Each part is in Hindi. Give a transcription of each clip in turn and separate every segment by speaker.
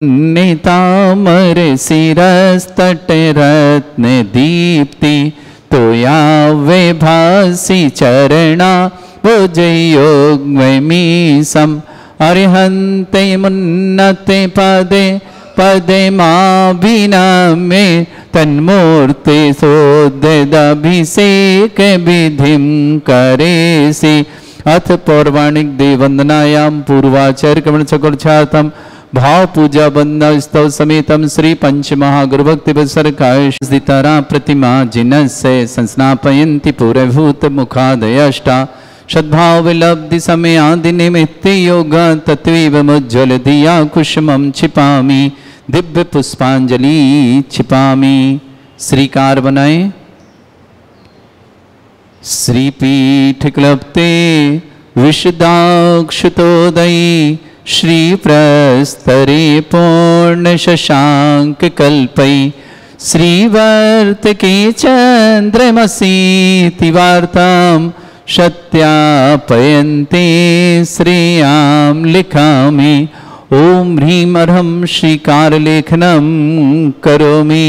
Speaker 1: नितामर शिरस्तट रत्न दीप्ति तोया वे भासी चरणा भुजयोगमीसम अरिहन्ते मुन्नते पदे पदे माभिनमे तन्मूर्ते सोद्यदभिषेक विधिं करेसि। अथ पौर्वाणिक देववंदनायां पूर्वाचार्य कमल चकोरछातम भाव पूजा बंदा स्तव समेतम श्री पंच महागुरु भक्ति बसरकाय सितारा प्रतिमा जिनस्य संस्नापयन्ति पूर्वभूत मुखादयष्टा सद्भाव विलब्धि समय आदि निमित्त योग तत्वीव मुज्ज्वल दिया कुसुमं छिपामि दिव्य पुष्पांजलि छिपामि। श्रीकार बनाए। श्रीपीठ क्लप्ते विशदाक्षुतोदयी श्री प्रस्तरे पूर्ण शशांक कल्पई श्रीवर्तके चंद्रमसी वार्तां सत्यापयन्ते श्रेयां लिखामि। ओम ह्रीं अर्हं श्रीकार लेखनम करोमि।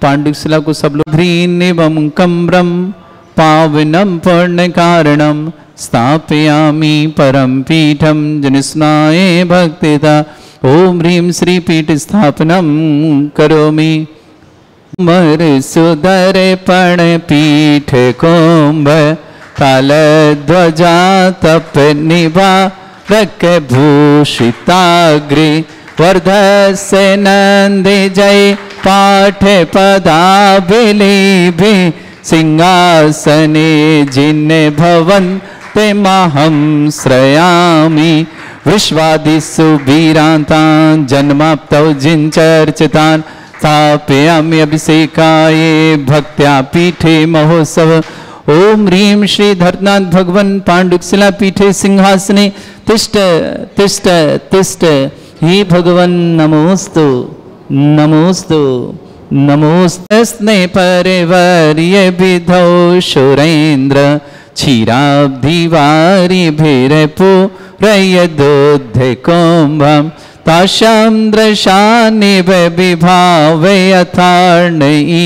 Speaker 1: पांडुशिला को सब लोग ह्रीं एवं कम्रम पावनम पुण्य कारणम स्थापयामि परम पीठम जनस्नाय भक्तिता। ओम ह्रीं श्री पीठ स्थापनम करोमि। मर सुदर पण पीठ कुंभ काल ध्वजा तप निभा रक भूषिताग्रे वर्धस्य नंदे जय पाठ पदाभिलेभे सिंहासने जिन्ने भवन ते महं श्रयामि। विश्वादिषु वीरान्तान् जन्माप्तौ जिञ्चर्चितान् स्थापयामि अभिषेकाय भक्त्या पीठे महोत्सव। ओम ह्रीं श्री धर्तनाथ भगवन् पाण्डुशिला पीठे सिंहासने तिष्ठ तिष्ठ तिष्ठ। हे भगवन् नमोस्तु नमोस्तु नमोस्तस्मै परिवर्य विधौ सुरेन्द्र क्षीराब्धिवारि भीरपुरयदोद्धे कुम्भं तासां दृशानिव विभावय यथार्णयीयान्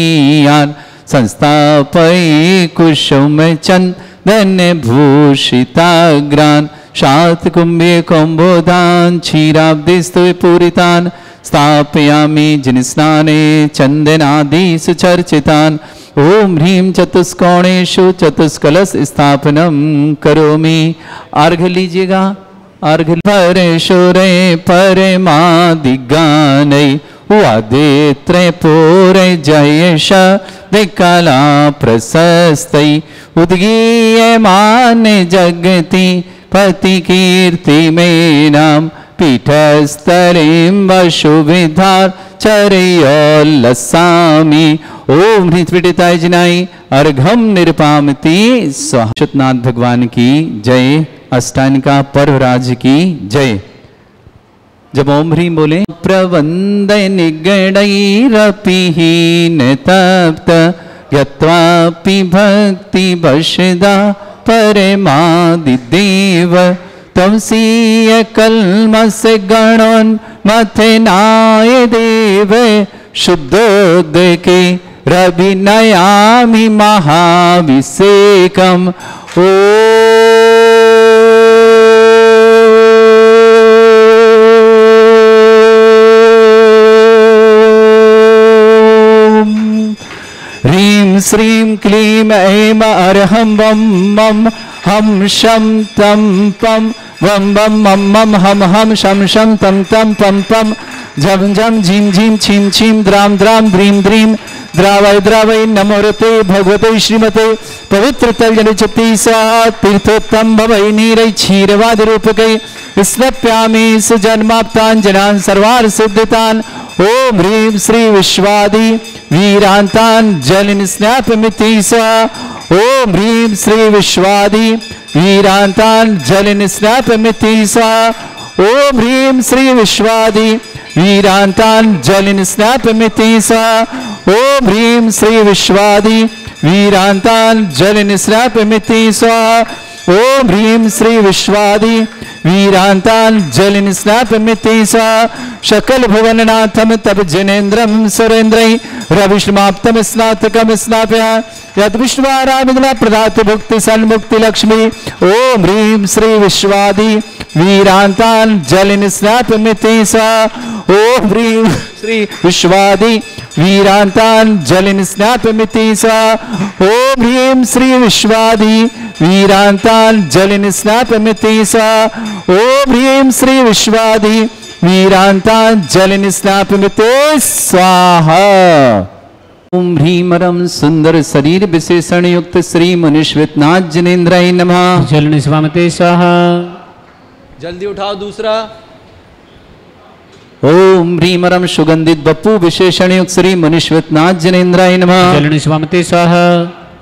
Speaker 1: संस्थापयि कुसुम चंदन भूषिताग्रान् शातकुम्भे कुम्भोदान् क्षीराब्धिस्तु पूरितान् स्थापयामि जिनस्नाने चंदनादि सुचर्चितान्। ओम ह्रीं चतुष्कोणेषु चतुष्कलश स्थापनम करोमि। अर्घ लीजिएगा। अर्घ परेशुरे परमादिगानै वादे त्रैपूरे जयश दिकला प्रशस्तै उद्गीयमान जगति पति कीर्ति में नाम पीठस्थलीं वसुविधार चर्योल्लसामि। ओम ह्रीं पीठिताय जिनाय अर्घम निरुपामति स्वाहा। अच्युतनाथ भगवान की जय। अष्टानिका पर्वराज की जय। जब ओम ह्रीं बोले प्रवंद निगणैरपिहीन तप्त यत्वापि भक्ति वशदा परमादिदेव तमसीय कल्मस गणोन्मथनाय देव शुद्धोदके रविनयामि महाभिषेकम्। ह्रीं श्रीं क्लीं ऐं अर्हं वं मं हम शं तं पं वं वं मं मं हम हम शं शं तं तं पं पं झं झं झीं झीं छीं छीं द्रां द्रां द्रीं द्रीं द्रावय द्रावय नमोरते भगवते श्रीमते पवित्र तलजलचित्ती स्वाहा। तीर्थोत्तम भवै नीरै क्षीरवाद रूपकै स्नप्यामि सुजन्माप्तान् जनान् सर्वान् सिद्धितान्। ओम ह्रीं श्री विश्वादि वीरान्तान् जलिन स्नापमिति स्वाहा। ओम ह्रीं श्री विश्वादि वीरान्तान् जलिन स्नापमिति स्वाहा। ओम ह्रीं श्री विश्वादि वीरान्तान् जलिन स्नापमिति स्वाहा। ओम ह्रीं श्री विश्वादि वीरान्तान् जलिन स्नापमिति स्वाहा। ओम ह्रीं श्री विश्वादि वीरांतांजलिं स्नापयति सा शकल भुवननाथम तब जनेन्द्रम सुरेन्द्रै रविश्माप्तम स्नातकम स्नापया यद विश्वारामिदला प्रदात भुक्ति सन्मुक्ति लक्ष्मी ओम ह्रीं श्री विश्वादि वीरांतांजलिं स्नापयति सा ओम ह्रीं श्री विश्वादि वीरांतांजलिं स्नापयति सा ओम ह्रीं श्री विश्वादि वीरांतांजलिं स्नापयति सा ओम ह्रीं श्री विश्वादि वीरांतांजलिं स्नापयति स्वाहा। ओम ह्रीमरम सुंदर शरीर विशेषण युक्त श्री मनुष्यनाथ जनेन्द्राय नमः।
Speaker 2: जल स्वामते स्वाहा।
Speaker 1: जल्दी उठाओ दूसरा। ओम ह्रीमरम सुगंधित बप्पू विशेषण युक्त श्री मनुष्यनाथ जनेन्द्राय नमः।
Speaker 2: जल स्वामते स्वाहा।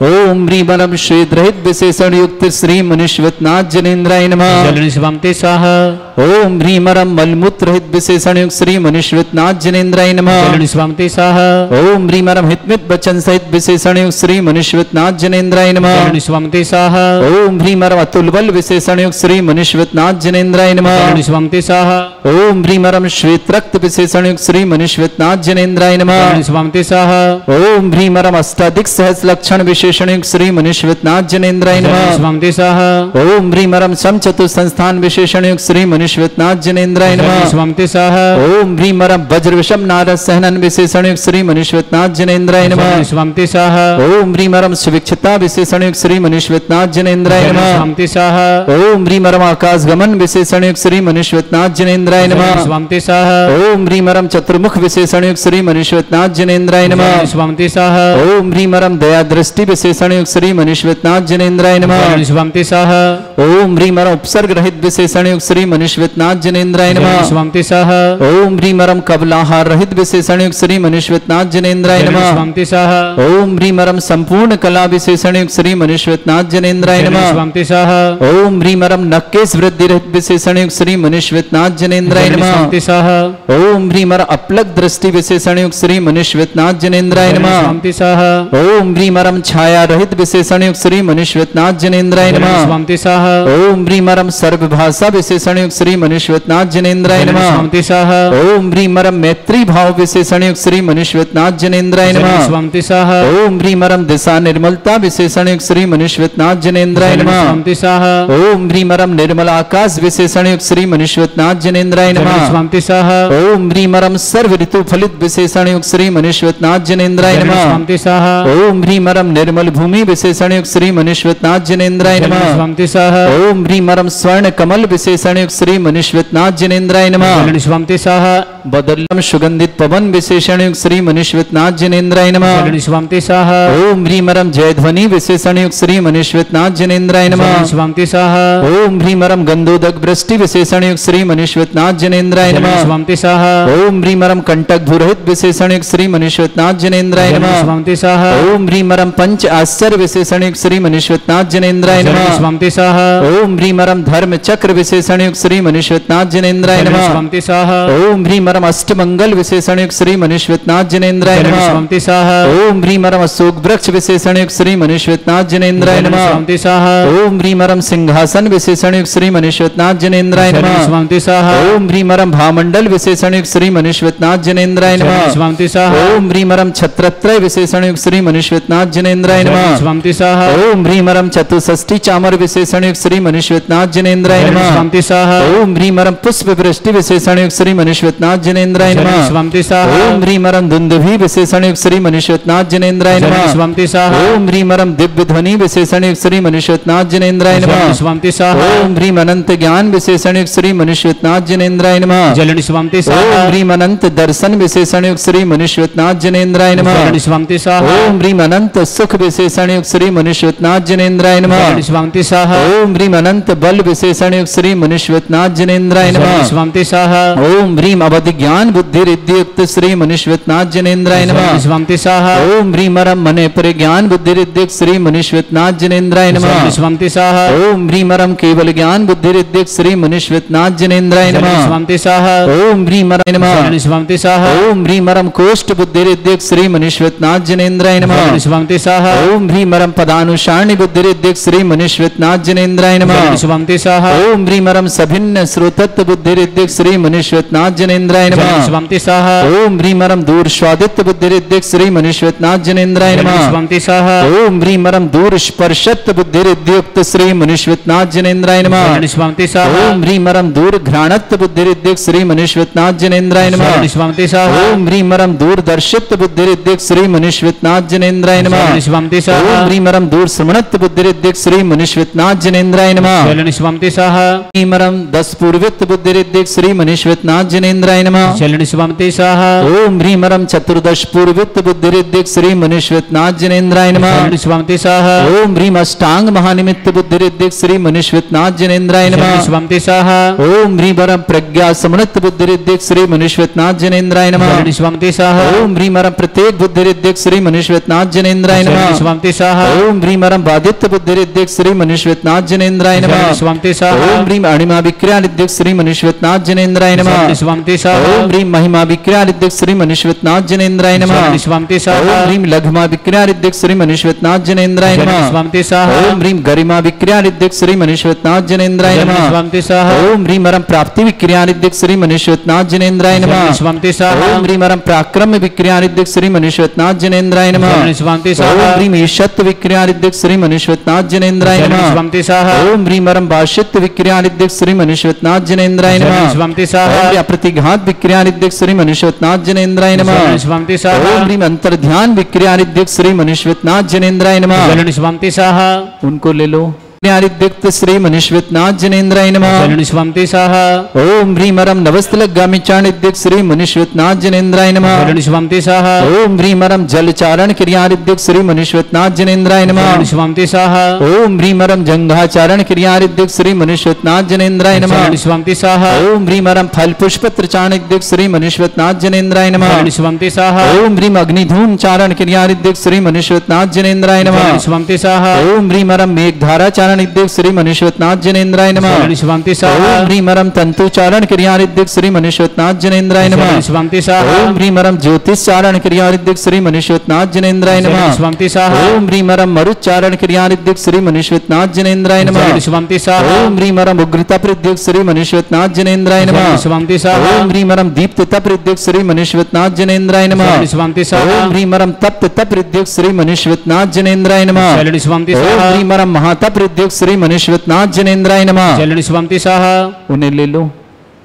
Speaker 1: ओम ह्रीमरम श्वेत रहित विशेषण युक्त श्री मनुष्यनाथ जनेन्द्राय नमः।
Speaker 2: जल स्वामते स्वाहा।
Speaker 1: ओम ह्रीमरम मलमूत्र रहित विशेषण युक्त श्री मनुष्यनाथ जनेन्द्राय नमः।
Speaker 2: जल स्वामते स्वाहा।
Speaker 1: ओम ह्रीमरम हितमित वचन सहित विशेषण युक्त श्री मनुष्यनाथ जनेन्द्राय नमः।
Speaker 2: जल स्वामते स्वाहा।
Speaker 1: ओम ह्रीमरम अतुल बल विशेषण युक्त श्री मनुष्यनाथ जनेन्द्राय नमः।
Speaker 2: जल स्वामते स्वाहा।
Speaker 1: ओम ह्रीमरम श्वेत रक्त विशेषण युक्त श्री मनुष्यनाथ जनेन्द्राय नमः।
Speaker 2: जल स्वामते स्वाहा।
Speaker 1: ओम ह्रीमरम अष्टाधिक सहस्र लक्षण विशेषण युक्त श्री मनुष्यनाथ जनेन्द्राय
Speaker 2: जल
Speaker 1: नमः।
Speaker 2: स्वामते स्वाहा।
Speaker 1: ओम ह्रीमरम सम चतुर संस्थान विशेषण युक्त श्री मनुष्यनाथ जनेन्द्राय
Speaker 2: जल
Speaker 1: नमः।
Speaker 2: स्वामते स्वाहा।
Speaker 1: ओम ह्रीमरम वज्र विषम नारद सहनन विशेषण युक्त श्री मनुष्यनाथ जनेन्द्राय नमः।
Speaker 2: जल स्वामते स्वाहा।
Speaker 1: ओम ह्रीमरम सुविक्षता विशेषण युक्त श्री मनुष्यनाथ जनेन्द्राय
Speaker 2: जल
Speaker 1: नमः।
Speaker 2: स्वामते स्वाहा।
Speaker 1: ओम ह्रीमरम आकाश गमन विशेषण युक्त श्री मनुष्यनाथ जनेन्द्राय
Speaker 2: जल
Speaker 1: नमः।
Speaker 2: स्वामते स्वाहा।
Speaker 1: ओम ह्रीमरम चतुर्मुख विशेषण युक्त श्री मनुष्यनाथ जनेन्द्राय नमः।
Speaker 2: जल स्वामते स्वाहा।
Speaker 1: ओम ह्रीमरम दया दृष्टि विशेषण युक्त श्री मनुष्यनाथ जनेन्द्राय नमः।
Speaker 2: जल स्वामते स्वाहा।
Speaker 1: ओम ह्रीमरम उपसर्ग रहित विशेषण युक्त श्री मनुष्यनाथ जनेन्द्राय नमः।
Speaker 2: जल स्वामते स्वाहा।
Speaker 1: ओम ह्रीमरम कबलाहार रहित विशेषण युक्त श्री मनुष्यनाथ जनेन्द्राय
Speaker 2: जल
Speaker 1: नमः।
Speaker 2: स्वामते स्वाहा।
Speaker 1: ओम ह्रीमरम संपूर्ण कला विशेषण युक्त श्री मनुष्यनाथ जनेन्द्राय
Speaker 2: जल
Speaker 1: नमः।
Speaker 2: स्वामते स्वाहा।
Speaker 1: ओम ह्रीमरम नक्केश वृद्धि रहित विशेषण युक्त श्री मनुष्यनाथ जनेन्द्राय
Speaker 2: जल
Speaker 1: नमः।
Speaker 2: स्वामते स्वाहा।
Speaker 1: ओम ह्रीमरम अपलक दृष्टि विशेषण युक्त श्री मनुष्यनाथ जनेन्द्राय
Speaker 2: जल
Speaker 1: नमः।
Speaker 2: स्वामते स्वाहा।
Speaker 1: ओम ह्रीमरम छाया रहित विशेषण युक्त श्री मनुष्यनाथ जनेन्द्राय
Speaker 2: जल
Speaker 1: नमः।
Speaker 2: स्वामते स्वाहा।
Speaker 1: ओम ह्रीमरम सर्वभाषा विशेषण युक्त श्री मनुष्यनाथ जनेन्द्राय
Speaker 2: जल
Speaker 1: नमः।
Speaker 2: स्वामते स्वाहा।
Speaker 1: ओम ह्रीमरम मैत्री भाव विशेषण युक्त श्री मनुष्यनाथ जनेन्द्राय
Speaker 2: जल
Speaker 1: नमः।
Speaker 2: स्वामते स्वाहा।
Speaker 1: ओम ह्रीमरम दिशा निर्मलता विशेषण युक्त श्री मनुष्यनाथ जनेन्द्राय
Speaker 2: जल
Speaker 1: नमः।
Speaker 2: स्वामते स्वाहा।
Speaker 1: ओम ह्रीमरम निर्मल आकाश विशेषण युक्त श्री मनुष्यनाथ जनेन्द्राय
Speaker 2: जल
Speaker 1: नमः।
Speaker 2: स्वामते स्वाहा।
Speaker 1: ओम ह्रीमरम सर्व ऋतु फलित विशेषण युक्त श्री मनुष्यनाथ जनेन्द्राय
Speaker 2: जल
Speaker 1: नमः।
Speaker 2: स्वामते स्वाहा।
Speaker 1: ओम ह्रीमरम निर्मल भूमि विशेषण युक्त श्री मनुष्यनाथ जनेन्द्राय
Speaker 2: जल
Speaker 1: नमः।
Speaker 2: स्वामते स्वाहा।
Speaker 1: ओम ह्रीमरम स्वर्ण कमल विशेषण युक्त श्री मनुष्यनाथ जनेन्द्राय नमः।
Speaker 2: जल स्वामते स्वाहा।
Speaker 1: बदलम सुगंधित पवन विशेषण युक्त श्री मनुष्यनाथ जनेन्द्राय नमः।
Speaker 2: जल स्वामते स्वाहा।
Speaker 1: ओम ह्रीमरम जयध्वनि विशेषण युक्त श्री मनुष्यनाथ जनेन्द्राय नमः।
Speaker 2: जल स्वामते स्वाहा।
Speaker 1: ओम ह्रीमरम गंधोदक वृष्टि विशेषण युक्त श्री मनुष्यनाथ जनेन्द्राय
Speaker 2: जल
Speaker 1: नमः।
Speaker 2: स्वामते स्वाहा।
Speaker 1: ओम ह्रीमरम कंटक भूरहित विशेषण युक्त श्री मनुष्यनाथ जनेन्द्राय
Speaker 2: जल
Speaker 1: नमः।
Speaker 2: स्वामते स्वाहा।
Speaker 1: ओम ह्रीमरम पंच आश्चर्य विशेषण युक्त श्री मनुष्यनाथ जनेन्द्राय
Speaker 2: जल
Speaker 1: नमः।
Speaker 2: स्वामते स्वाहा।
Speaker 1: ओम ह्रीमरम धर्म चक्र विशेषण युक्त श्री मनुष्यनाथ जनेन्द्राय
Speaker 2: जल
Speaker 1: नमः।
Speaker 2: स्वामते स्वाहा।
Speaker 1: ओम ह्रीमरम अष्टमंगल विशेषण युक्त श्री मनुष्यनाथ जनेन्द्राय
Speaker 2: जल
Speaker 1: नमः।
Speaker 2: स्वामते स्वाहा।
Speaker 1: ओम ह्रीमरम अशोक वृक्ष विशेषण युक्त श्री मनुष्यनाथ जनेन्द्राय
Speaker 2: जल
Speaker 1: नमः।
Speaker 2: स्वामते स्वाहा।
Speaker 1: ओम ह्रीमरम सिंहासन विशेषण युक्त श्री मनुष्यनाथ जनेन्द्राय
Speaker 2: जल
Speaker 1: नमः।
Speaker 2: स्वामते स्वाहा।
Speaker 1: ओम ह्रीमरम भामंडल विशेषण युक्त श्री मनुष्यनाथ जनेन्द्राय
Speaker 2: जल
Speaker 1: नमः।
Speaker 2: स्वामते स्वाहा।
Speaker 1: ओम ह्रीमरम छत्रत्रय विशेषण युक्त श्री मनुष्यनाथ जनेन्द्राय
Speaker 2: जल
Speaker 1: नमः।
Speaker 2: स्वामते स्वाहा।
Speaker 1: ओम ह्रीमरम चतुष्षष्टि चामर विशेषण युक्त श्री मनुष्यनाथ जनेन्द्राय
Speaker 2: जल
Speaker 1: नमः।
Speaker 2: स्वामते स्वाहा।
Speaker 1: ओम ह्रीमरम पुष्प वृष्टि विशेषण युक्त श्री मनुष्यनाथ जनेन्द्राय
Speaker 2: जल
Speaker 1: नमः।
Speaker 2: स्वामते स्वाहा।
Speaker 1: ओम ह्रीमरम दुंदुभि विशेषण युक्त श्री मनुष्यनाथ जनेन्द्राय
Speaker 2: जल
Speaker 1: नमः।
Speaker 2: स्वामते स्वाहा।
Speaker 1: ओम ह्रीमरम दिव्य ध्वनि विशेषण युक्त श्री मनुष्यनाथ जनेन्द्राय
Speaker 2: जल
Speaker 1: नमः।
Speaker 2: स्वामते स्वाहा।
Speaker 1: ओम ह्रीम अनंत ज्ञान विशेषण युक्त श्री मनुष्यनाथ जनेन्द्राय नमः।
Speaker 2: जल स्वामते स्वाहा।
Speaker 1: ओम ह्रीम अनंत दर्शन विशेषण युक्त श्री मनुष्यनाथ जनेन्द्राय नमः।
Speaker 2: जल स्वामते स्वाहा।
Speaker 1: ओम ह्रीम अनंत सुख विशेषण युक्त श्री मनुष्यनाथ जनेन्द्राय नमः।
Speaker 2: जल स्वामते स्वाहा।
Speaker 1: ओम ह्रीम अनंत बल विशेषण युक्त श्री मनुष्यनाथ जनेन्द्राय
Speaker 2: जल
Speaker 1: नमः।
Speaker 2: स्वामते स्वाहा।
Speaker 1: ओम ह्रीम अवधि ज्ञान बुद्धि रिद्धि युक्त श्री मनीश्वतनाथ जनेन्द्राय नमः।
Speaker 2: स्वंति स्वाहा
Speaker 1: ओम ह्रीम रम मने परिज्ञान बुद्धि रिद्धि श्री मनीश्वतनाथ जनेन्द्राय नमः।
Speaker 2: स्वंति स्वाहा
Speaker 1: ओम ह्रीम रम केवल ज्ञान बुद्धि रिद्धि श्री मनीश्वतनाथ जनेन्द्राय नमः।
Speaker 2: स्वंति स्वाहा
Speaker 1: ओम ह्रीम रम नमः।
Speaker 2: स्वंति स्वाहा
Speaker 1: ओम ह्रीम रम कोष्ठ बुद्धि रिद्धि श्री मनीश्वतनाथ जनेन्द्राय नमः।
Speaker 2: स्वंति स्वाहा
Speaker 1: ओम ह्रीम रम पदानुसारणी बुद्धि रिद्धि श्री मनीश्वतनाथ जनेन्द्राय नमः।
Speaker 2: स्वंति स्वाहा
Speaker 1: ओम ह्रीम रम सभिन्न श्रोतत्व बुद्धि रिद्धि श्री मनीश्वतनाथ जनेन्द्राय नमः।
Speaker 2: स्वंति स्वाहा
Speaker 1: ओम ह्रीम रम दूर स्वादित्य बुद्धि रिद्धि श्री मनीश्वतनाथ जनेन्द्राय नमः।
Speaker 2: स्वंति स्वाहा
Speaker 1: ओम ह्रीम रम दूर स्पर्शत्व बुद्धि रिद्धि युक्त श्री मनीश्वतनाथ जनेन्द्राय नमः।
Speaker 2: स्वंति स्वाहा
Speaker 1: ओम ह्रीम रम दूर घ्राणत्व बुद्धि रिद्धि श्री मनीश्वतनाथ जनेन्द्राय नमः।
Speaker 2: स्वंति स्वाहा
Speaker 1: ओम ह्रीम रम दूर दर्शित्व बुद्धि रिद्धि श्री मनीश्वतनाथ जनेन्द्राय नमः।
Speaker 2: स्वंति स्वाहा
Speaker 1: ओम ह्रीम रम दूर श्रवणत्व बुद्धि रिद्धि श्री मनीश्वतनाथ जनेन्द्राय नमः।
Speaker 2: स्वंति स्वाहा
Speaker 1: ह्रीम रम दस पूर्वित्व बुद्धि रिद्धि श्री मनीश्वतनाथ जनेन्द्राय नमः।
Speaker 2: स्वंति स्वाहा
Speaker 1: ओम ह्रीम रम चतुर्दश पूर्वित्व बुद्धि रिद्धि श्री मनीश्वतनाथ जनेन्द्राय नमः।
Speaker 2: स्वंति स्वाहा
Speaker 1: ओम ह्रीम अष्टांग महानिमित्त बुद्धि रिद्धि श्री मनीश्वतनाथ जनेन्द्राय नमः।
Speaker 2: स्वंति स्वाहा
Speaker 1: ओम ह्रीम रम प्रज्ञा समृत बुद्धि रिद्धि श्री मनीश्वतनाथ जनेन्द्राय नमः।
Speaker 2: स्वंति स्वाहा
Speaker 1: ओम ह्रीम रम प्रत्येक बुद्धि रिद्धि श्री मनीश्वतनाथ जनेन्द्राय नमः।
Speaker 2: स्वंति स्वाहा
Speaker 1: ओम ह्रीम रम बाधित्य बुद्धि रिद्धि श्री मनीश्वतनाथ जनेन्द्राय नमः।
Speaker 2: स्वंति स्वाहा
Speaker 1: ओम ह्रीम अणिमा विक्रिया रिद्धि श्री मनीश्वतनाथ जनेन्द्राय नमः।
Speaker 2: स्वंति स्वाहा
Speaker 1: ओम ह्रीम महिमा विक्रिया रिद्धि श्री मनीश्वतनाथ जनेन्द्राय नमः।
Speaker 2: स्वंति
Speaker 1: ओम
Speaker 2: स्वाहा
Speaker 1: ह्रीम लघुमा विक्रिया रिद्धि श्री मनीश्वतनाथ जनेन्द्राय नमः।
Speaker 2: स्वंति स्वाहा
Speaker 1: ओम ह्रीम गरिमा विक्रिया रिद्धि श्री मनीश्वतनाथ जनेन्द्राय नमः।
Speaker 2: स्वंति स्वाहा
Speaker 1: ओम ह्रीम रम प्राप्ति विक्रिया रिद्धि श्री मनीश्वतनाथ जनेन्द्राय नमः।
Speaker 2: स्वंति स्वाहा
Speaker 1: ओम ह्रीम रम पराक्रम विक्रिया रिद्धि श्री मनीश्वतनाथ जनेन्द्राय नमः।
Speaker 2: स्वंति
Speaker 1: ओम
Speaker 2: स्वाहा
Speaker 1: ह्रीम ईशत्व विक्रिया रिद्धि श्री मनीश्वतनाथ जनेन्द्राय नमः।
Speaker 2: स्वंति स्वाहा
Speaker 1: ओम ह्रीम रम भाषित्व विक्रिया रिद्धि श्री मनीश्वतनाथ जनेन्द्राय नमः।
Speaker 2: स्वंति स्वाहा
Speaker 1: ओम प्रतिघात विक्रिया रिद्धि श्री मनीश्वतनाथ जनेन्द्राय नमः।
Speaker 2: स्वंति
Speaker 1: ओम
Speaker 2: स्वाहा
Speaker 1: ह्रीम अंतर्ध्यान विक्रिया रिद्धि श्री मनीश्वतनाथ जनेन्द्राय नमः।
Speaker 2: स्वंति स्वाहा
Speaker 1: उनको ले लो। ज्ञानिदिक्त श्री मनीश्वतनाथ जनेन्द्राय नमः।
Speaker 2: स्वंति स्वाहा
Speaker 1: ओम ह्रीम रम नवस्तलगामी चाणिदिक श्री मनीश्वतनाथ जनेन्द्राय नमः।
Speaker 2: स्वंति स्वाहा
Speaker 1: ओम ह्रीम रम जलचारण क्रियारिदिक श्री मनीश्वतनाथ जनेन्द्राय नमः।
Speaker 2: स्वंति स्वाहा
Speaker 1: ओम ह्रीम रम जंघाचारण क्रियारिदिक श्री मनीश्वतनाथ जनेन्द्राय नमः।
Speaker 2: स्वंति स्वाहा
Speaker 1: ओम ह्रीम रम फल पुष्पत्र चाणिदिक श्री मनीश्वतनाथ जनेन्द्राय नमः।
Speaker 2: स्वंति स्वाहा
Speaker 1: ओम ह्रीम अग्निधूम चारण क्रियारिदिक श्री मनीश्वतनाथ जनेन्द्राय नमः।
Speaker 2: स्वंति स्वाहा
Speaker 1: ओम ह्रीम रम मेघधारा चारण निद्दिक श्री मनीश्वतनाथ जनेन्द्राय नमः।
Speaker 2: स्वंति स्वाहा
Speaker 1: ओम ह्रीम रम तंतु चारण क्रियारिदिक श्री मनीश्वतनाथ जनेन्द्राय नमः।
Speaker 2: स्वंति स्वाहा
Speaker 1: ओम ह्रीम रम ज्योतिष चारण क्रियारिदिक श्री मनीश्वतनाथ जनेन्द्राय नमः।
Speaker 2: स्वंति स्वाहा
Speaker 1: ओम ह्रीम रम मरुच्चारण क्रियारिदिक श्री मनीश्वतनाथ जनेन्द्राय नमः।
Speaker 2: स्वंति स्वाहा
Speaker 1: ओम ह्रीम रम उग्रता प्रद्युक श्री मनीश्वतनाथ जनेन्द्राय नमः।
Speaker 2: स्वंति स्वाहा
Speaker 1: ओम ह्रीम रम दीप्तता प्रद्युक श्री मनीश्वतनाथ जनेन्द्राय नमः।
Speaker 2: स्वंति स्वाहा
Speaker 1: ओम ह्रीम रम तप्त प्रद्युक श्री मनीश्वतनाथ जनेन्द्राय नमः।
Speaker 2: स्वंति
Speaker 1: ओम
Speaker 2: स्वाहा
Speaker 1: ह्रीम रम महाता प्रद्युक श्री मनीश्वतनाथ जनेन्द्राय नमः।
Speaker 2: स्वंति स्वाहा
Speaker 1: उन्हें ले लो।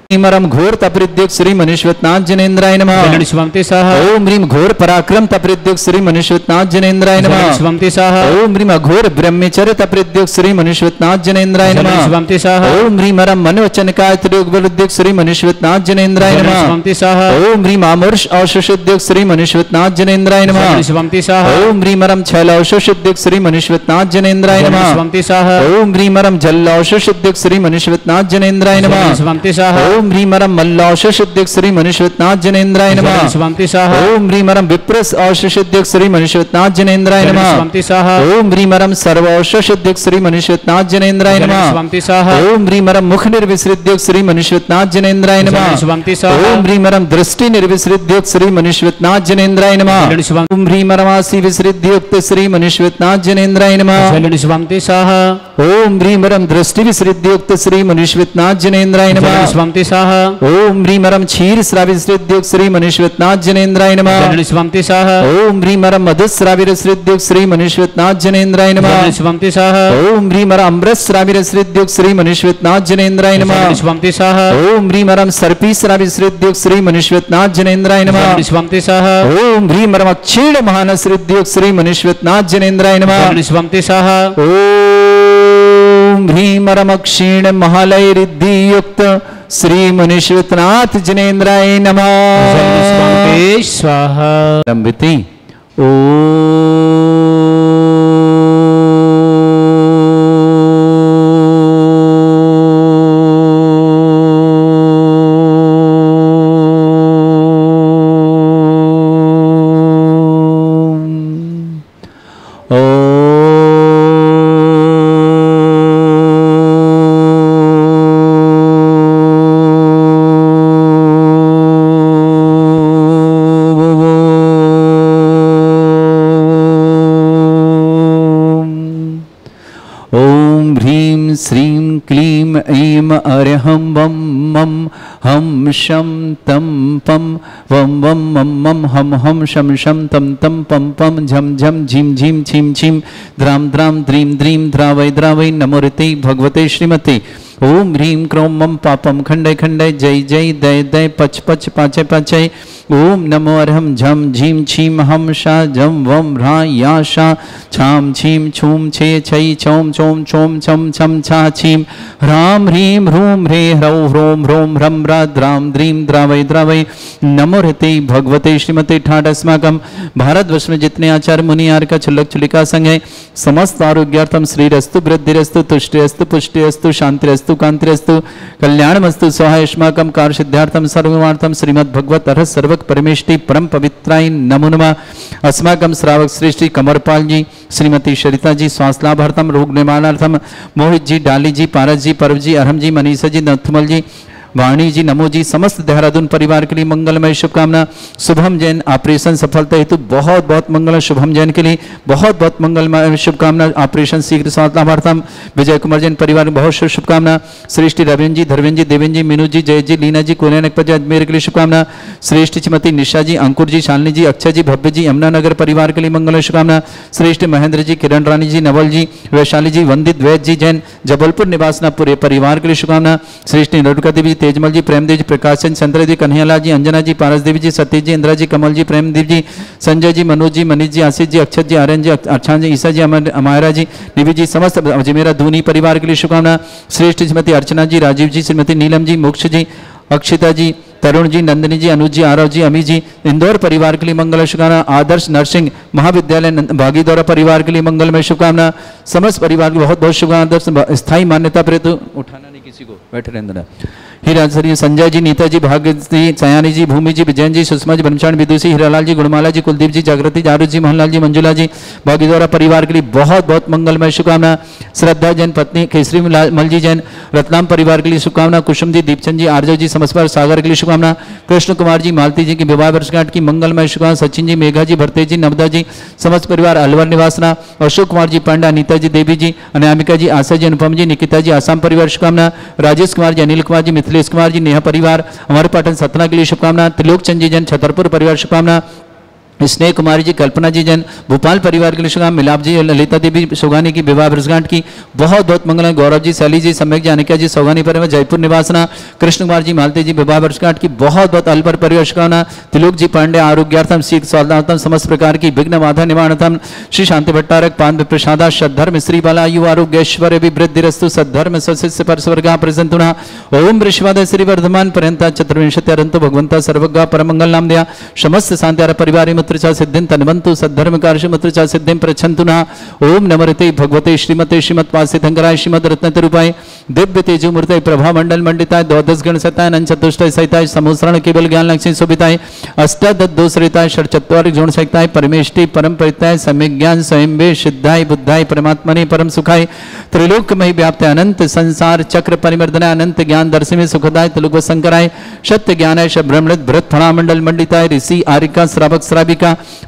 Speaker 1: ह्रीम रम घोर तपरिद्युक श्री मनीश्वतनाथ जनेन्द्राय नमः।
Speaker 2: स्वंति स्वाहा
Speaker 1: ओम ह्रीम घोर पराक्रम तपरिद्युक श्री मनीश्वतनाथ जनेन्द्राय नमः।
Speaker 2: स्वंति स्वाहा
Speaker 1: ओम ह्रीम अघोर ब्रह्मचर्य तपरिद्युक श्री मनीश्वतनाथ जनेन्द्राय नमः।
Speaker 2: स्वंति स्वाहा
Speaker 1: ओम ह्रीम रम मनोवचन कायत्युक श्री मनीश्वतनाथ जनेन्द्राय नमः।
Speaker 2: स्वंति स्वाहा
Speaker 1: ओम ह्रीम आमर्ष औषुषिद्युक श्री मनीश्वतनाथ जनेन्द्राय नमः।
Speaker 2: स्वंति स्वाहा
Speaker 1: ओम ह्रीम रम छल औषुषिद्युक श्री मनीश्वतनाथ जनेन्द्राय नमः।
Speaker 2: स्वंति स्वाहा
Speaker 1: ओम ह्रीम रम जल औषुषिद्युक श्री मनीश्वतनाथ जनेन्द्राय नमः।
Speaker 2: स्वंति स्वाहा
Speaker 1: ओम ह्रीम रम मल्लौषुषिद्युक श्री मनीश्वतनाथ जनेन्द्राय नमः।
Speaker 2: स्वंति स्वाहा
Speaker 1: ओम ह्रीम रम विप्रस औषुषिद्युक श्री मनीश्वतनाथ जनेन्द्राय नमः।
Speaker 2: स्वंति स्वाहा
Speaker 1: ओम ह्रीम रम सर्व औषुषिद्युक श्री मनीश्वतनाथ जनेन्द्राय नमः।
Speaker 2: स्वंति स्वाहा
Speaker 1: ओम ह्रीम रम मुख निर्विसृद्युक श्री मनीश्वतनाथ जनेन्द्राय नमः।
Speaker 2: स्वंति स्वाहा
Speaker 1: ओम ह्रीम रम दृष्टि निर्विसृद्युक श्री मनीश्वतनाथ जनेन्द्राय नमः। ओम ह्रीम रमासी विसृद्युक्त श्री मनीश्वतनाथ जनेन्द्राय नमः।
Speaker 2: स्वंति स्वाहा
Speaker 1: ओम ह्रीम रम दृष्टि विसृद्युक्त श्री मनीश्वतनाथ जनेन्द्राय नमः।
Speaker 2: स्वंति स्वाहा
Speaker 1: ओम ह्रीम रम क्षीर श्राविसृद्युक्त श्री मनीश्वतनाथ जनेन्द्राय नमः।
Speaker 2: स्वंति स्वाहा
Speaker 1: ओम ह्रीम रम मधुश्राविरसृद्युक्त श्री मनीश्वतनाथ जनेन्द्राय नमः।
Speaker 2: स्वंति स्वाहा
Speaker 1: ओम ह्रीम रम अमृत श्राविरसृद्युक्त श्री मनीश्वतनाथ जनेन्द्राय नमः।
Speaker 2: स्वंति स्वाहा
Speaker 1: ओम ह्रीम रम सर्पी श्राविसृद्युक्त श्री मनीश्वतनाथ जनेन्द्राय नमः।
Speaker 2: स्वंति स्वाहा
Speaker 1: ओम ह्रीम रम क्षीण महानसृद्युक्त श्री मनीश्वतनाथ जनेन्द्राय नमः।
Speaker 2: स्वंति स्वाहा
Speaker 1: ओम ह्रीम रम क्षीण महालय रिद्धि युक्त श्री मनीश्वतनाथ जनेन्द्राय नमः।
Speaker 2: स्वाहा
Speaker 1: लंबिती ओ श्रीं क्लीं ऐं अर्हं वं मं हम शं तं पं वं वं मं मं हम हम शं शं तं तं पं पं झं झं झीं झीं छीं छीं द्रां द्रां द्रीं द्रीं द्रावै द्रावै नमोरिते भगवते श्रीमते ओम ह्रीं क्रों मम पापम खंडय खंडय जय जय दय दय पच पच पाचय पाचय ओम नमो अर्हं झं झीं छीं हम शा झं वं ह्रा या शा छां छीं छूं छे छै छौं छौं छौं छं छं छा छीं ह्रां ह्रीं ह्रूं ह्रे ह्रौं ह्रों ह्रों ह्रं ह्रा द्रां द्रीं द्रावै द्रावै नमो ह्रते भगवते श्रीमते ठाट अस्माकं भारतवर्ष में जितने आचार्य मुनि आर्य का छुल्लक छुलिका संग है समस्त आरोग्यार्थम श्रीरस्तु वृद्धिरस्तु तुष्टिरस्तु पुष्टिरस्तु शांतिरस्तु कांतिरस्तु कल्याणमस्तु स्वाहायष्माकं कार्य सिद्धार्थम सर्वमार्थम श्रीमद् भगवत अर्हत सर्वक परमेष्टि परम पवित्राय नमो नमः। अस्माकं श्रावक श्रेष्ठी कमरपाल जी, श्रीमती सरिता जी स्वास्थ्य लाभार्थम रोग निवारणार्थम मोहित जी, डाली जी, पारस जी, पर्व जी, अरहम जी, मनीषा जी, नथमल जी, वाणी जी, नमो जी, समस्त देहरादून परिवार के लिए मंगलमय शुभकामना। शुभम जैन ऑपरेशन सफलता हेतु बहुत बहुत मंगल। शुभम जैन के लिए बहुत बहुत मंगलमय शुभकामना। ऑपरेशन शीघ्र स्वास्थ्य लाभार्थम। विजय कुमार जैन परिवार में बहुत शुभकामना। श्रेष्ठी रविंद्र जी, धर्मेंद्र जी, देवेंद्र जी, मीनू जी, जय जी, लीना जी, कोरियानकपत जी, अजमेर के लिए शुभकामना। श्रेष्ठ श्रीमती निशा जी, अंकुर जी, शालिनी जी, अक्षय जी, भव्य जी, यमुनानगर परिवार के लिए मंगल शुभकामना। श्रेष्ठ महेंद्र जी, किरण रानी जी, नवल जी, वैशाली जी, वंदित वैद्य जी जैन जबलपुर निवासना पूरे परिवार के लिए शुभकामना। श्रेष्ठी रेणुका देवी, तेजमल जी, प्रेमदेव जी, प्रकाश चंद, चंद्र जी, कन्हैयालाल जी, अंजना जी, पारस देवी जी, सतीश जी, इंदिरा जी, कमल जी, प्रेमदेव जी, संजय जी, मनोज जी, मनीष जी, आशीष जी, अक्षत जी, आर्यन जी, अर्छान जी, ईसा जी, अमायरा जी, निवि जी, समस्त अजमेरा धूनी परिवार के लिए शुभकामना। श्रेष्ठ श्रीमती अर्चना जी, राजीव जी, श्रीमती नीलम जी, मोक्ष जी, अक्षिता जी, तरुण जी, नंदिनी जी, अनुज जी, आरव जी, अमी जी, इंदौर परिवार के लिए मंगल शुभकामना। आदर्श नर्सिंग महाविद्यालय भागीदौरा परिवार के लिए मंगलमय शुभकामना। समस्त परिवार की बहुत बहुत शुभकामना। स्थायी मान्यता पर तो उठाना नहीं किसी को, बैठे रहना। हीरासरी संजय जी, नीता जी, भाग्य जी, सयानी जी, भूमि जी, विजयन जी, सुषमा जी, ब्रह्मचारण विदुषी, हीरालाल जी, गुणमाला जी, कुलदीप जी, जागृति जी, आरुष जी, मोहनलाल जी, मंजुला जी, भागीदौरा परिवार के लिए बहुत बहुत मंगलमय शुभकामना। श्रद्धा जैन पत्नी केसरी मल जी जैन रतलाम परिवार के लिए शुभकामना। कुसुम जी, दीपचंद जी, आर्जव जी, समस्त सागर के लिए शुभकामना। कृष्ण कुमार जी, मालती जी की विवाह वर्षगांठ की मंगलमय शुभकामना। सचिन जी, मेघा जी, भरतेज जी, नवदा जी, समस्त परिवार अलवर निवासना। अशोक कुमार जी, पांडा, अनीता जी, देवी जी, अनामिका जी, आशा जी, अनुपम जी, निकिता जी, आसाम परिवार शुभकामना। राजेश कुमार जी, अनिल कुमार जी, मिथिलेश कुमार जी, नेहा परिवार हमारे पाटन सतना के लिए शुभकामना। त्रिलोक चंद जी जैन छतरपुर परिवार शुभकामना। स्नेह कुमारी जी, कल्पना जी जैन भोपाल परिवार के लिए शुभकामना। मिलाप जी, ललिता देवी सोगानी की विवाह वर्षगांठ की बहुत बहुत मंगल। गौरव जी, शैली जी, सम्यक जी, अनिका जी, सोगानी परिवार जयपुर निवासना। कृष्ण कुमार जी, मालती जी विवाह वर्षगांठ की बहुत बहुत अलपर परिवार शुभकामना। त्रिलोक जी पांडे आरोग्यार्थम शीघ्र स्वास्थ्यार्थम समस्त प्रकार की विघ्न बाधा निवारणार्थम। श्री शांति भट्टारक पान प्रसादा सद्धर्म श्री बाला आयु आरोग्यश्वर्य विवृद्धिरस्तु सद्धर्म सशिष्य परस्वर्गा प्रसंतुना। ओम ऋषवाद श्री वर्धमान पर्यंता चतुर्विंशत्यरंतो भगवंता सर्वगा परमंगल नाम दिया। समस्त शांति परिवार मुत्रिचा सिद्धिं तन्वन्तु सद्धर्म कार्य मुत्रिचा सिद्धिं प्रच्छन्तु नः। ओम नमोते भगवते श्रीमते श्रीमत्पासितंकराय श्रीमद रत्नतरूपाय दिव्य तेजो मूर्ते प्रभा मंडल मंडिताय द्वादश गण सताय नन चतुष्टय सहिताय समोसरण केवल ज्ञान लक्ष्मी शोभिताय अष्टादश दोषरिताय षट्चत्वारिक गुण सहिताय परमेष्टि परम परिताय सम्यक ज्ञान स्वयं वे सिद्धाय बुद्धाय परमात्मने परम सुखाय त्रिलोकमय व्याप्त अनंत संसार चक्र परिवर्तनाय अनंत ज्ञान दर्शने सुखदाय त्रिलोक शंकराय सत्य ज्ञानाय ब्रह्मणित भरत फणा मंडल मंडिताय ऋषि आरिका श्रावक श्राविका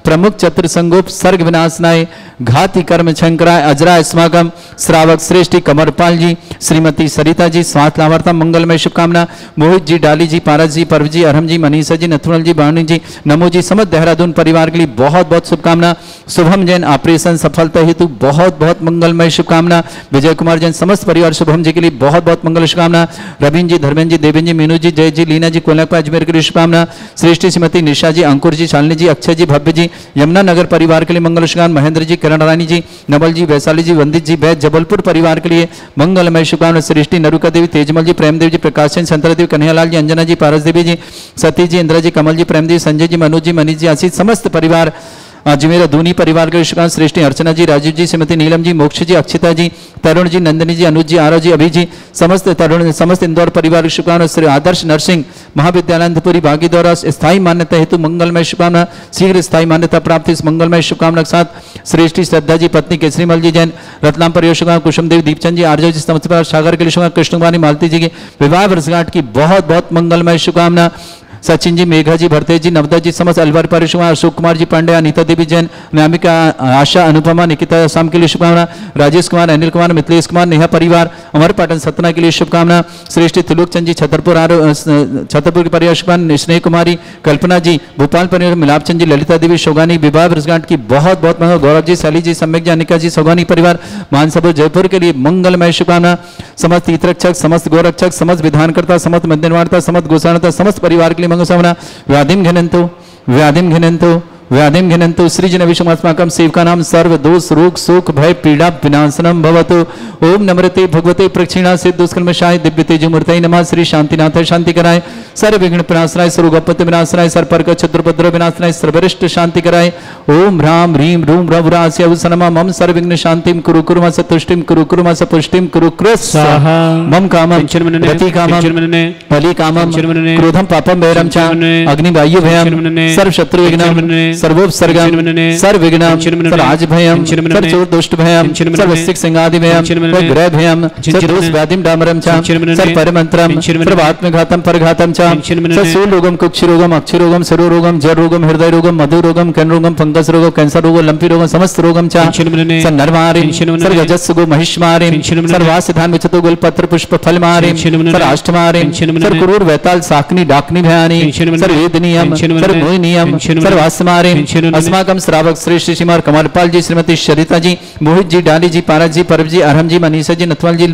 Speaker 1: प्रमुख चतुर संगोप सर्ग विनाशनाय घाति कर्म शंकराय अजरा अस्माकम श्रावक श्रेष्ठी कमरपाल जी, श्रीमती सरिता जी स्वास्थ्य लाभार्थम मंगलमय शुभकामना। मोहित जी, डाली जी, पारस जी, पर्व जी, अरहम जी, मनीषा जी, नथुनल जी, वाणी जी, नमो जी, समस्त देहरादून परिवार के लिए बहुत बहुत शुभकामना। शुभम जैन ऑपरेशन सफलता हेतु बहुत बहुत मंगलमय शुभकामना। विजय कुमार जैन समस्त परिवार शुभम जी के लिए बहुत बहुत मंगल शुभकामना। रविंद्र जी, धर्मेंद्र जी, देवेंद्र जी, मीनू जी, जय जी, लीना जी, कोलक अजमेर के लिए शुभकामना। श्रेष्ठी श्रीमती निशा जी, अंकुर जी, शालिनी जी, अक्षय जी, भव्य जी, यमुनानगर परिवार के लिए मंगल शुभकामना। महेंद्र जी, किरण रानी जी, नवल जी, वैशाली जी, वंदित जी, वैद्य जबलपुर परिवार के लिए मंगलमय शुभकामना। सृष्टि नरुका देवी, तेजमल जी, प्रेमदेव जी, प्रकाश चंद, चंद्र देवी, कन्हैयालाल जी, अंजना जी, पारस देवी जी, सतीश जी, इंदिरा जी, कमल जी, प्रेमदेव, संजय जी, मनोज जी, मनीष जी, आशीष समस्त परिवार अजमेर धूनी परिवार के शुभकामना। श्रेष्ठी अर्चना जी, राजीव जी, श्रीमती नीलम जी, मोक्ष जी, अक्षिता जी, तरुण जी, नंदिनी जी, अनुज जी, आरव जी, अभी जी, समस्त तरुण समस्त इंदौर परिवार की शुभकामना। श्री आदर्श नर्सिंग महाविद्यालय अनंतपुरी भागीदौरा स्थायी मान्यता हेतु मंगलमय शुभकामना। शीघ्र स्थायी मान्यता प्राप्त इस मंगलमय शुभकामना के साथ श्रेष्ठी श्रद्धा जी पत्नी केसरीमल जी जैन रतलाम परिवार शुभकामना। कुसुम देवी, दीपचंद जी, आर्जव जी, समस्त सागर के लिए शुभकामना। कृष्ण कुमारी, मालती जी की विवाह वर्षगांठ की बहुत बहुत मंगलमय शुभकामना। सचिन जी, मेघा जी, भरतेज जी, नवदा जी, समस्त अलवर परिवार, अशोक कुमार जी पांडे, अनीता देवी जैन, नामिका, आशा, अनुपमा, निकिता शाम के लिए शुभकामना, राजेश कुमार, अनिल कुमार, मिथिलेश कुमार, नेहा परिवार, अमर पाटन सतना के लिए शुभकामना, श्रेष्ठ त्रिलोकचंद जी, छतरपुर के परिवार शुभकामना, स्नेह कुमारी, कल्पना जी, भोपाल परिवार, मिलापचंद जी, ललिता देवी, शोगानी, विवाह वर्षगांठ की बहुत बहुत गौरव जी, शैली जी, सम्यक जी, अनिका जी, सौगानी परिवार, मानसरोवर जयपुर के लिए मंगलमय शुभकामना, समस्त तीर्थरक्षक, समस्त गोरक्षक, समस्त विधानकर्ता, समस्त मध्यवार्ता, समस्त गोसाणता, समस्त परिवार के लिए मंगल कामना, व्याधिम घिनंतो व्याधिम घिनंतो सृजन विषमात्मकम सेवका नाम सर्व दोष रोग शोक भय पीड़ा विनाशनम भवतु। ओम नमृते भगवते प्रक्षिणा से दुष्कर्मशाय दिव्य तेजमूर्तये नमः। श्री शांतिनाथ शांति कराए, सर्व विघ्न विनाशनाय, सर्वगपत्ति विनाशनाय, सर्पर्क छत्रपद्र विनाशनाय, सर्वरिष्ट शांति कराए। ओम ह्राम ह्रीम रूम रवरास्य अवसनमा मम सर्व विघ्न शांतिम कुरु कुरु मस तुष्टिम कुरु कुरु मस पुष्टिम कुरु स्वाहा। मम कामम रति कामम बलि कामम क्रोधम पापम वैरम च अग्निवायु भयम सर्व शत्रु विघ्नम सर्वोपसर्गम सर्व विघ्नम सर्वराज भयम सर्व चोर दुष्ट भयम सर्व सिक सिंगादि भयम ग्रह भयम सर्वदोष व्याधिम डामरम च सर्व परमंत्रम सर्व आत्मघातम परघातम च सूल रोगम कुक्षि रोगम अक्षि रोगम सरो रोगम जर रोगम हृदय रोगम मधु रोगम कर्ण रोगम फंगस रोगम कैंसर रोगम लंपी रोगम समस्त रोगम च नरमारिम सर्व गजस्सुगो महिष्मारिम सर्वासिधान विचतो गुल पत्र पुष्प फल मारिम सर्व अष्टमारिम सर्व क्रूर वैताल साकनी डाकनी भयानी सर्व वेदनीयम सर्व मोहिनीयम सर्व आसमारिम अस्माकम श्रावक श्रेष्ठ श्रीमार कमलपाल जी, श्रीमती शरिता जी, मोहित जी, डाली जी, पारस जी, परब जी, अरहम जी, मनीषा जी, नथवाल जी,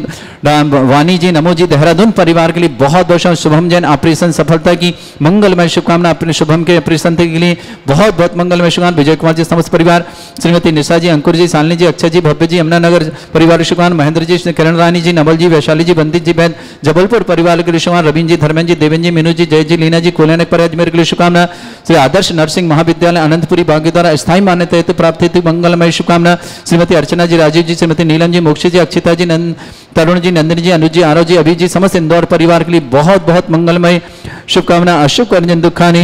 Speaker 1: वानी जी, नमो जी, देहरादून परिवार के लिए बहुत बहुत शुभम जैन ऑपरेशन सफलता की मंगलमय शुभकामना। अपने शुभम के ऑपरेशन के लिए बहुत बहुत मंगलमय शुभकामना। विजय कुमार जी, समस्त परिवार, श्रीमती निशा जी, अंकुर जी, शालिनी जी, अक्षय जी, भव्य जी, यमुना नगर परिवार शुभकामना। महेंद्र जी, किरण रानी जी, नवल जी, वैशाली जी, बंदित जी, बैन जबलपुर परिवार के लिए शुभकामना। रवीन जी, धर्मेंद्र जी, देवेंद्र जी, मीनू जी, जय जी, लीना जी, कोल्यानक पर अजमेर के लिए शुभकामना। श्री आदर्श नर्सिंग महाविद्यालय अनंतपुरी भाग्य द्वारा स्थायी मान्यता हेतु प्राप्त हेतु मंगलमय शुभकामना। श्रीमती अर्चना जी, राजीव जी, श्रीमती नीलम जी, मोक्षी जी, अक्षिता जी, तरुण जी, नंदिनी जी, अनुज जी, आरव जी, अभी जी, समस्त इंदौर परिवार के लिए बहुत बहुत मंगलमय शुभकामना। अशुभ करंजन दुखानी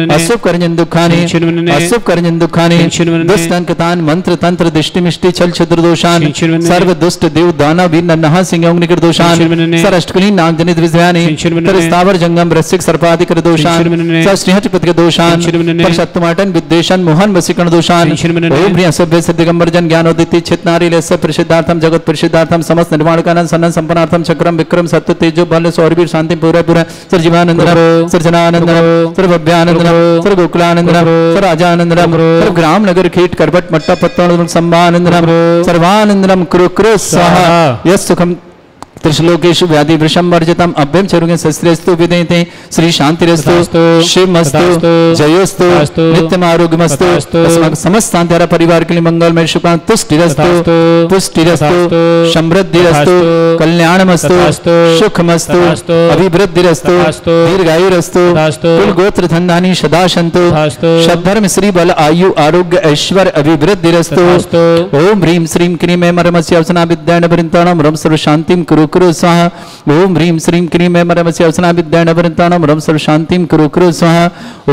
Speaker 1: अशुभ करंजन दुखानी अशुभ करंजन दुखानी दुष्ट अंकतान मंत्र तंत्र दृष्टि मिष्टि छल छद्र दोषान सर्व दुष्ट देव दाना वीर नन्हा सिंह निकर दोषान सर अष्टकलीन नाग जनित विजयानी तर स्थावर जंगम रसिक सर्पाधिक दोषान सर श्रीहटपति दोषान पर शत्रुमाटन विद्वेषण मोहन वसीकरण दोषान ओम ह्रीं असभ्य सिद्धिगंबर जन ज्ञानोदिति चितनारी लेस्य प्रसिद्धार्थम जगत प्रसिद्धार्थम समस्त निर्माण कानन सन्न संपन्नार्थम चक्रम विक्रम सत्य तेजो बल सौरवीर शांति पूरा पूरा सर जीवानंद सर जनानंदनम सर भव्यानंदनम सर गोकुलानंदनम सर राजानंदनम सर ग्राम नगर खेट करबट मट्टा पत्तन संभानंदनम सर्वानंदनम कुरु कुरु स्वाहा। यस सुखम त्रिश्लोकेषु व्याधि वृषम वर्जितम अभ्यम चरुगे शस्त्रेस्तु विदेते श्री शांतिरस्तु शिवमस्तु जयोस्तु नित्यम आरोग्यमस्तु। अस्माकं समस्त शांतिहारा परिवार के लिए मंगलमय शुभकामना। तुष्टिरस्तु पुष्टिरस्तु समृद्धिरस्तु कल्याणमस्तु सुखमस्तु अभिवृद्धिरस्तु दीर्घायुरस्तु कुल गोत्र धनधानी सदा सन्तु सद्धर्म श्री बल आयु आरोग्य ऐश्वर्य अभिवृद्धिरस्तु। ओम ह्रीं श्रीं क्रीं ऐं मरमस्य अवसना विद्यानवृन्ताणं रम सर्व शांतिं कुरु कुरु स्वाहा। ओम ह्रीं श्रीं क्रीं ऐं मरमस्य अवसना विद्यानवृन्ताणं रम सर्व शांतिं कुरु कुरु स्वाहा।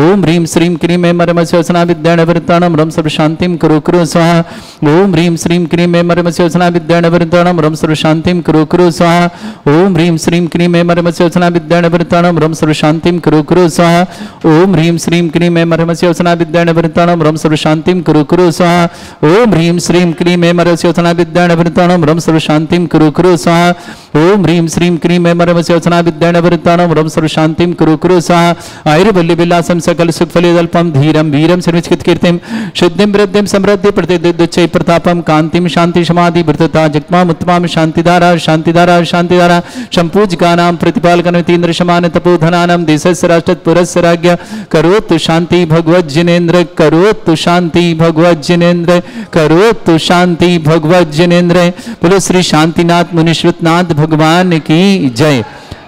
Speaker 1: ओम ह्रीं श्रीं क्रीं ऐं मरमस्य अवसना विद्यानवृन्ताणं रम सर्व शांतिं कुरु कुरु स्वाहा। ओम ह्रीं श्रीं क्रीं ऐं मरमस्य अवसना विद्यानवृन्ताणं रम सर्व शांतिं कुरु कुरु स्वाहा। ओम ह्रीं श्रीं क्रीं ऐं मरमस्य अवसना विद्यानवृन्ताणं रम सर्व शांतिं कुरु कुरु स्वाहा। ओम ह्रीं श्रीं क्रीं ऐं मरमस्य अवसना विद्यानवृन्ताणं रम सर्व शांतिं कुरु कुरु स्वाहा। ओम ह्रीं श्रीं क्रीं ऐं मरमस्य अवसना विद्यानवृन्ताणं रम सर्व शांतिं कुरु कुरु स्वाहा। ओम ह्रीं श्रीं क्रीं ऐं मरमस्य अवसना विद्यानवृन्ताणं रम सर्व शांतिं कुरु कुरु स्वाहा। आयुर्बल्य विलासं सकल सुखफलदल्पं धीरं वीरं सर्वचित कीर्तिं शुद्धिं वृद्धिं समृद्धि प्रतिदिच्चै प्रतापं कांतिं शांति समाधि वृद्धता जगमाम उत्तमां शांतिधारा शांतिधारा शांतिधारा संपूजकानां प्रतिपालकनतीन्द्र समान तपोधनानां देशस्य राष्ट्रपुरस्य राज्ञ करोतु शांति भगवत जिनेन्द्र करोतु शांति भगवत जिनेन्द्र करोतु शांति भगवत जिनेन्द्र। बोलो श्री शांतिनाथ मुनीश्वरनाथ भगवान की जय।